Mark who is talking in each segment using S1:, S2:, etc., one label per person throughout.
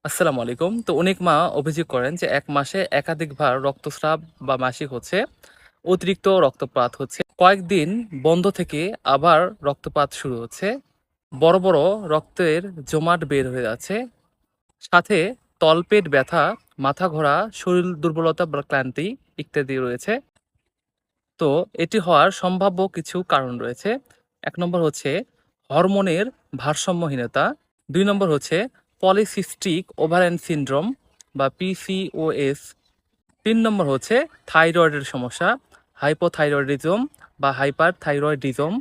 S1: আসসালামু আলাইকুম। তো অনেক মা অভিযোগ করেন যে ১ মাসে একাধিকবার রক্তস্রাব বা মাসিক হচ্ছে, অতিরিক্ত রক্তপাত হচ্ছে। কয়েকদিন বন্ধ থেকে আবার রক্তপাত শুরু হচ্ছে। বড়, বড় রক্তের জমাট বের হয়ে যাচ্ছে। সাথে তলপেট ব্যথা, মাথা ঘোরা, শরীর দুর্বলতা বা ক্লান্তি ইত্যাদি রয়েছে। তো এটি হওয়ার সম্ভাব্য কিছু কারণ রয়েছে। ১ নম্বর হচ্ছে হরমোনের ভারসাম্যহীনতা। ২ নম্বর হচ্ছে পলিসিস্টিক ওভারিয়ান সিনড্রোম বা পিসিওএস। ৩ নম্বর হচ্ছে থাইরয়েডের সমস্যা, হাইপোথাইরয়েডিজম বা হাইপারথাইরয়েডিজম।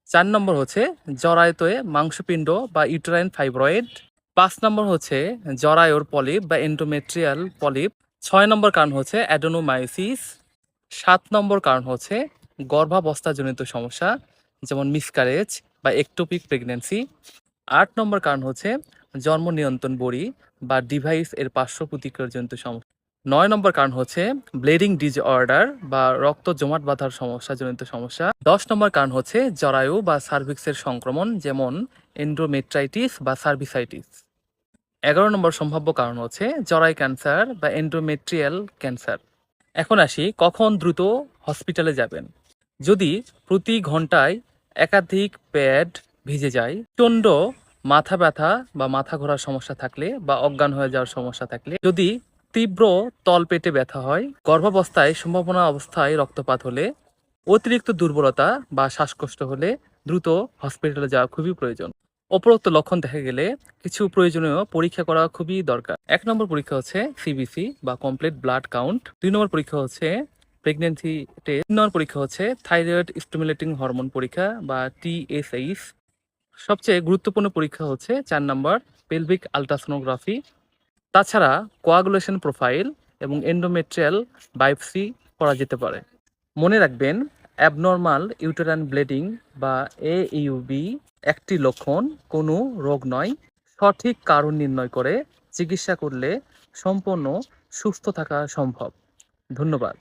S1: ৪ নম্বর হচ্ছে জরায়ুতে মাংসপিণ্ড বা ইউটেরাইন ফাইব্রয়েড। ৫ নম্বর হচ্ছে জরায়ুর পলিপ বা এন্ডোমেট্রিয়াল পলিপ। ৬ নম্বর কারণ হচ্ছে অ্যাডেনোমায়োসিস। ৭ নম্বর কারণ হচ্ছে গর্ভাবস্থাজনিত সমস্যা, যেমন মিসক্যারেজ বা একটোপিক প্রেগন্যান্সি। ৮ নম্বর কারণ হচ্ছে জন্ম নিয়ন্ত্রণ বড়ি বা ডিভাইস এর পার্শ্ব প্রতিক্রিয়াজনিত সমস্যা। ৯ নম্বর কারণ হচ্ছে ব্লিডিং ডিসঅর্ডার বা রক্ত জমাট বাঁধার সমস্যাজনিত সমস্যা। ১০ নম্বর কারণ হচ্ছে জরায়ু বা সার্ভিক্সের সংক্রমণ, যেমন এন্ডোমেট্রাইটিস বা সার্ভিসাইটিস। ১১ নম্বর সম্ভাব্য কারণ হচ্ছে জরায়ু ক্যান্সার বা এন্ডোমেট্রিয়াল ক্যান্সার। এখন আসি কখন দ্রুত হসপিটালে যাবেন। যদি প্রতি ঘন্টায় একাধিক প্যাড ভিজে যায়, প্রচণ্ড মাথা ব্যথা বা মাথা ঘোরার সমস্যা থাকলে বা অজ্ঞান হয়ে যাওয়ার সমস্যা থাকলে, যদি তীব্র তলপেটে ব্যথা হয়, গর্ভাবস্থায় সম্ভাবনা অবস্থায় রক্তপাত হলে, অতিরিক্ত দুর্বলতা বা শ্বাসকষ্ট হলে দ্রুত হসপিটালে যাওয়া খুবই প্রয়োজন। উপরোক্ত লক্ষণ দেখা গেলে কিছু প্রয়োজনীয় পরীক্ষা করা খুবই দরকার। ১ নম্বর পরীক্ষা হচ্ছে সিবিসি বা কমপ্লিট ব্লাড কাউন্ট। ২ নম্বর পরীক্ষা হচ্ছে প্রেগন্যান্সি টেস্ট। ৩ নম্বর পরীক্ষা হচ্ছে থাইরয়েড স্টিমুলেটিং হরমোন পরীক্ষা বা TSH। সবচেয়ে গুরুত্বপূর্ণ পরীক্ষা হচ্ছে ৪ নম্বর পেলভিক আল্ট্রাসোনোগ্রাফি। তাছাড়া কোয়াগুলেশন প্রোফাইল এবং এন্ডোমেট্রিয়াল বায়োপসি করা যেতে পারে। মনে রাখবেন, অ্যাবনর্মাল ইউটেরাইন ব্লিডিং বা AUB একটি লক্ষণ, কোনো রোগ নয়। সঠিক কারণ নির্ণয় করে চিকিৎসা করলে সম্পূর্ণ সুস্থ থাকা সম্ভব। ধন্যবাদ।